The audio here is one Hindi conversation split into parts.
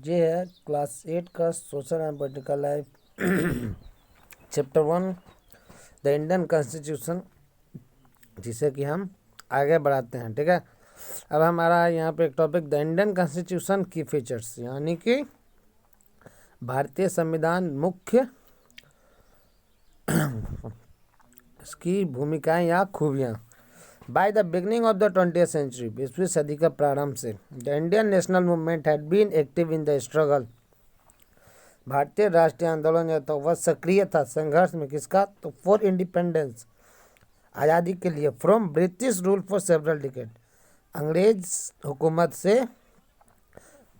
ये है क्लास 8 का social and political life chapter 1 the Indian constitution, जिसे कि हम आगे बढ़ाते हैं। ठीक है, अब हमारा यहाँ पे एक टॉपिक द इंडियन कॉन्स्टिट्यूशन की फीचर्स, यानी कि भारतीय संविधान मुख्य इसकी भूमिकाएं या खूबियाँ। By the beginning of the 20th century, 20वीं सदी का प्रारंभ से the Indian national movement had been active in the struggle. भारतीय राष्ट्रीय आंदोलन जो था वह सक्रिय था संघर्ष में, किसका, तो फॉर इंडिपेंडेंस, आज़ादी के लिए, from British rule for several decade, अंग्रेज हुकूमत से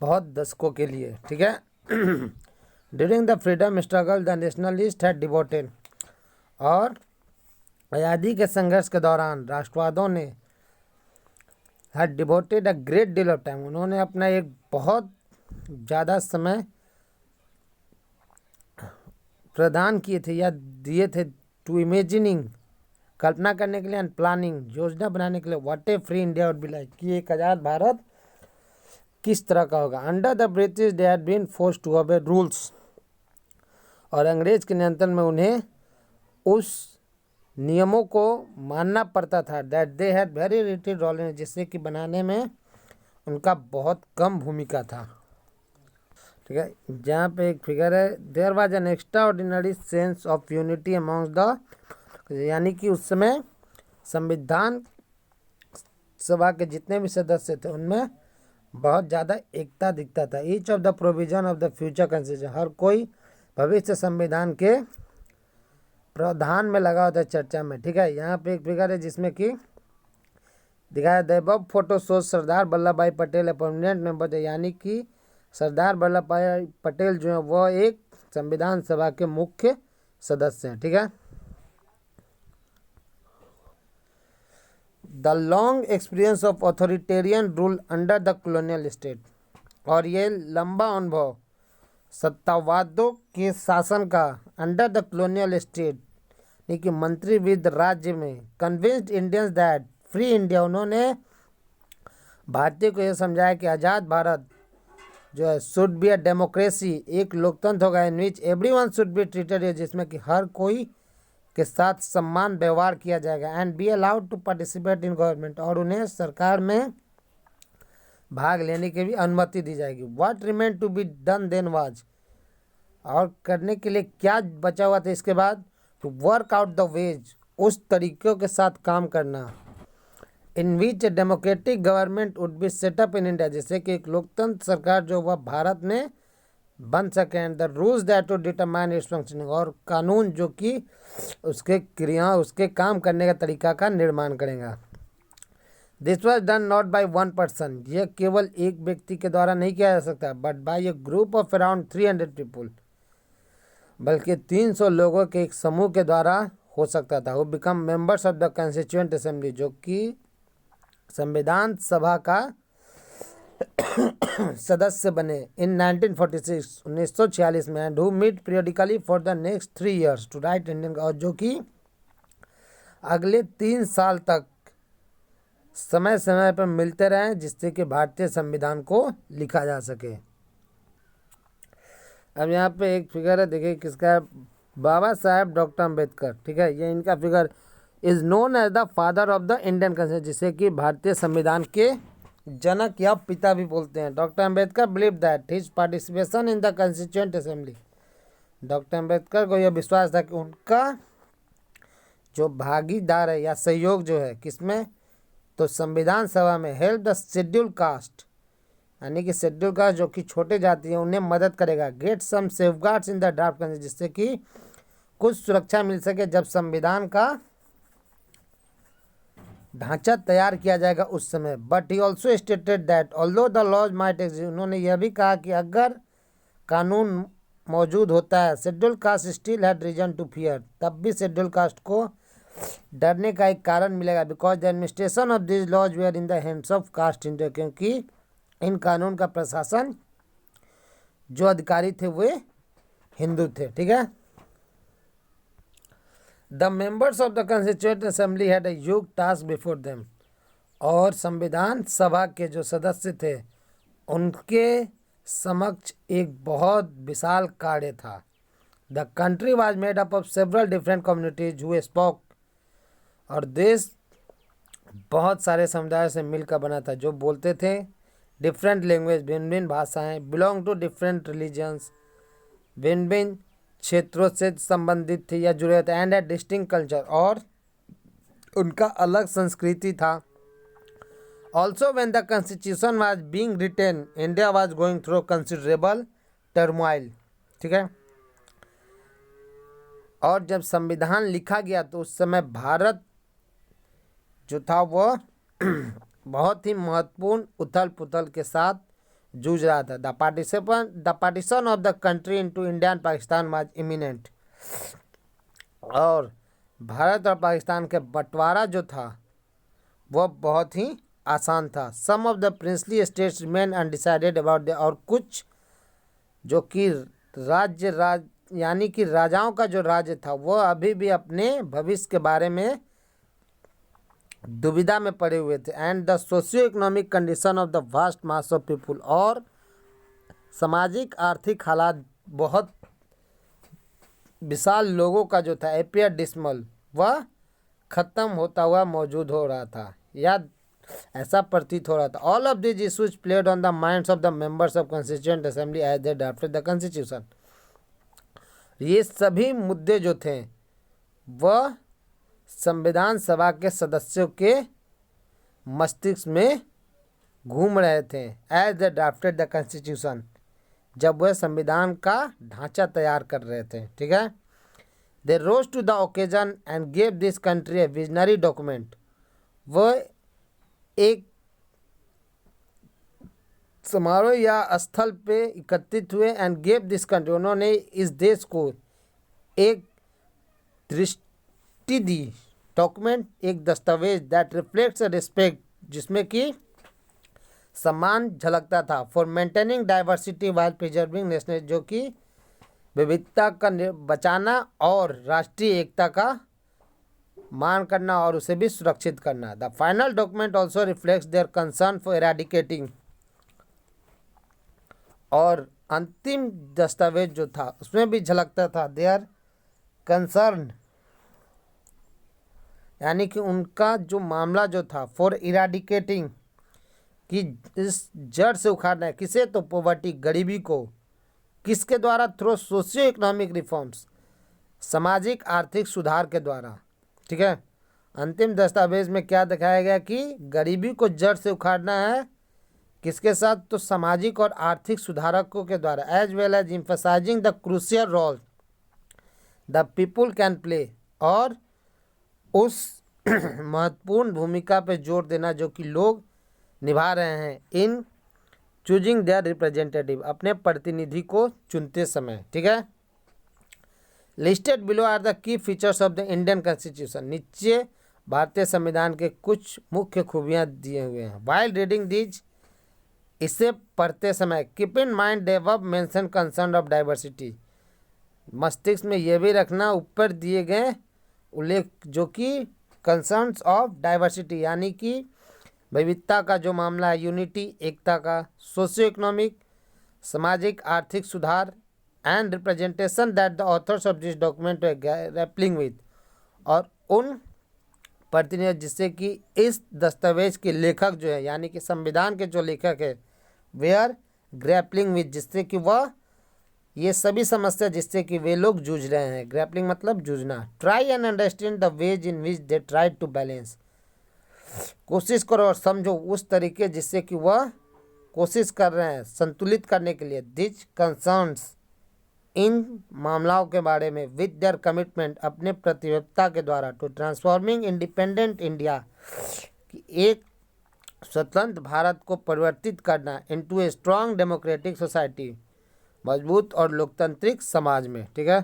बहुत दशकों के लिए। ठीक है, during the freedom struggle the nationalist had devoted, और आज़ादी के संघर्ष के दौरान राष्ट्रवादियों ने had devoted a great deal of time, उन्होंने अपना एक बहुत ज़्यादा समय प्रदान किए थे या दिए थे टू इमेजिनिंग, कल्पना करने के लिए, एंड प्लानिंग, योजना बनाने के लिए, what a free India would be like, कि एक आज़ाद भारत किस तरह का होगा। Under the British they had been force to obey rules, और अंग्रेज के नियंत्रण में उन्हें उस नियमों को मानना पड़ता था। That they had very little role in, जिससे कि बनाने में उनका बहुत कम भूमिका था। ठीक है, जहाँ पे एक फिगर है, there was an extraordinary sense of unity amongst the, यानी कि उस समय संविधान सभा के जितने भी सदस्य थे उनमें बहुत ज़्यादा एकता दिखता था। Each of the provision of the future constitution, हर कोई भविष्य संविधान के प्रावधान में लगा होता है चर्चा में। ठीक है, यहाँ पे एक फिगर है जिसमें कि दिखाया the above photo shows Sardar Vallabh भाई पटेल ए परमानेंट मेंबर, यानी कि सरदार वल्लभ भाई पटेल जो है वह एक संविधान सभा के मुख्य सदस्य हैं। ठीक है, the long experience of authoritarian rule under the colonial state, और ये लंबा अनुभव सत्तावादों के शासन का अंडर द कॉलोनियल स्टेट, यानी कि मंत्री विद राज्य में, convinced Indians that free India, उन्होंने भारतीय को यह समझाया कि आज़ाद भारत जो है शुड बी अ डेमोक्रेसी, एक लोकतंत्र होगा, इन विच एवरीवन शुड बी ट्रीटेड, जिसमें कि हर कोई के साथ सम्मान व्यवहार किया जाएगा, and be allowed to participate in government, और उन्हें सरकार में भाग लेने की भी अनुमति दी जाएगी। What remain to be done then was, और करने के लिए क्या बचा हुआ था इसके बाद, to work out the ways, उस तरीक़ों के साथ काम करना, in which democratic government would be set up in India, जैसे कि एक लोकतंत्र सरकार जो वह भारत में बन सके, and the rules that would determine its functioning, और कानून जो कि उसके क्रिया उसके काम करने का तरीका का निर्माण करेगा। This was done not by one person, यह केवल एक व्यक्ति के द्वारा नहीं किया जा सकता, but by A group of around 300 people, बल्कि 300 लोगों के एक समूह के द्वारा हो सकता था। वो become members of the constituent assembly, जो कि संविधान सभा का सदस्य बने इन 1946, 1946 में, and who meet periodically for the next 3 years to write Indian, और जो कि अगले 3 साल तक समय समय पर मिलते रहें, जिससे कि भारतीय संविधान को लिखा जा सके। अब यहाँ पे एक फिगर है, देखिए किसका है, बाबा साहेब डॉक्टर अम्बेडकर। ठीक है, ये इनका figure is known as the father of the Indian constitution, जिसे कि भारतीय संविधान के जनक या पिता भी बोलते हैं। Doctor Ambedkar believe that his participation in the constituent assembly, doctor Ambedkar को यह विश्वास था कि उनका जो भागीदार है या सहयोग जो है किसमें, तो संविधान सभा में, हेल्प द शेड्यूल कास्ट, यानी कि शेड्यूल कास्ट जो कि छोटे जाति हैं उन्हें मदद करेगा, get some safeguards in the draft constitution, जिससे कि कुछ सुरक्षा मिल सके जब संविधान का ढांचा तैयार किया जाएगा उस समय। But he also stated that although the laws might exist, उन्होंने यह भी कहा कि अगर कानून मौजूद होता है, schedule caste still had reason to fear, तब भी शेड्यूल कास्ट को डरने का एक कारण मिलेगा, because the administration of this laws were in the hands of caste India, क्योंकि इन कानून का प्रशासन जो अधिकारी थे वे हिंदू थे। ठीक है, the members of the constituent assembly had a huge task before them, और संविधान सभा के जो सदस्य थे उनके समक्ष एक बहुत विशाल कार्य था। The country was made up of several different communities who spoke, और देश बहुत सारे समुदायों से मिलकर बना था जो बोलते थे डिफरेंट लैंग्वेज, भिन्न भिन्न भाषाएं, बिलोंग टू डिफरेंट रिलीजन्स, भिन्न भिन्न क्षेत्रों से संबंधित थे या जुड़े थे, एंड ए डिस्टिंक्ट कल्चर, और उनका अलग संस्कृति था। Also when the constitution was being written, India was going through considerable turmoil. ठीक है, और जब संविधान लिखा गया तो उस समय भारत जो था वह बहुत ही महत्वपूर्ण उथल पुथल के साथ जूझ रहा था। The partition of the country into India and Pakistan was imminent, और भारत और पाकिस्तान के बंटवारा जो था वह बहुत ही आसान था। Some of the princely states remain undecided about the, और कुछ जो कि यानी कि राजाओं का जो राज्य था वह अभी भी अपने भविष्य के बारे में दुविधा में पड़े हुए थे। And the socio economic condition of the vast mass of people, और सामाजिक आर्थिक हालात बहुत विशाल लोगों का जो था एपियर डिसमल, वह खत्म होता हुआ मौजूद हो रहा था या ऐसा प्रतीत हो रहा था। All of this issues played on the minds of the members of constituent assembly as they drafted the constitution. ये सभी मुद्दे जो थे वह संविधान सभा के सदस्यों के मस्तिष्क में घूम रहे थे as they drafted the constitution, जब वह संविधान का ढांचा तैयार कर रहे थे। ठीक है, they rose to the occasion and gave this country a visionary document. वह एक समारोह या स्थल पे एकत्रित हुए एंड गेव दिस कंट्री, उन्होंने इस देश को एक दृष्टि दी, डॉक्यूमेंट एक दस्तावेज, दैट रिफ्लेक्ट्स रिस्पेक्ट, जिसमें कि सम्मान झलकता था, for maintaining diversity while preserving national, जो कि विविधता का बचाना और राष्ट्रीय एकता का मान करना और उसे भी सुरक्षित करना। The final document also reflects their concern for eradicating, और अंतिम दस्तावेज जो था उसमें भी झलकता था देयर कंसर्न, यानी कि उनका जो मामला जो था फॉर इराडिकेटिंग, कि इस जड़ से उखाड़ना है किसे, तो पॉवर्टी, गरीबी को, किसके द्वारा, थ्रू सोशियो इकोनॉमिक रिफॉर्म्स, सामाजिक आर्थिक सुधार के द्वारा। ठीक है, अंतिम दस्तावेज में क्या दिखाया गया कि गरीबी को जड़ से उखाड़ना है किसके साथ, तो सामाजिक और आर्थिक सुधारकों के द्वारा, as well as emphasising the crucial role the people can play, और उस महत्वपूर्ण भूमिका पर जोर देना जो कि लोग निभा रहे हैं इन चूजिंग देयर रिप्रेजेंटेटिव, अपने प्रतिनिधि को चुनते समय। ठीक है, listed below are the key features of the Indian constitution, नीचे भारतीय संविधान के कुछ मुख्य खूबियां दिए हुए हैं। वाइल रीडिंग दीज, इसे पढ़ते समय, keep in mind the above mention concern of diversity, मस्तिष्क में यह भी रखना ऊपर दिए गए उल्लेख जो कि कंसर्न्स ऑफ डाइवर्सिटी, यानी कि विविधता का जो मामला है, यूनिटी, एकता का, सोशियो इकोनॉमिक, सामाजिक आर्थिक सुधार, and representation that the author's of this document grappling with, और उन प्रतिनिधि जिससे कि इस दस्तावेज के लेखक जो है, यानी कि संविधान के जो लेखक है, वे आर ग्रैपलिंग विद, जिससे कि वह ये सभी समस्या जिससे कि वे लोग जूझ रहे हैं, ग्रैपलिंग मतलब जूझना। Try and understand the ways in which they try to balance, कोशिश करो और समझो उस तरीके जिससे कि वह कोशिश कर रहे हैं संतुलित करने के लिए दिस कंसर्न्स, इन मामलों के बारे में, विद देयर कमिटमेंट, अपने प्रतिबद्धता के द्वारा, टू ट्रांसफॉर्मिंग इंडिपेंडेंट इंडिया, कि एक स्वतंत्र भारत को परिवर्तित करना, into a strong democratic society, मजबूत और लोकतांत्रिक समाज में। ठीक है।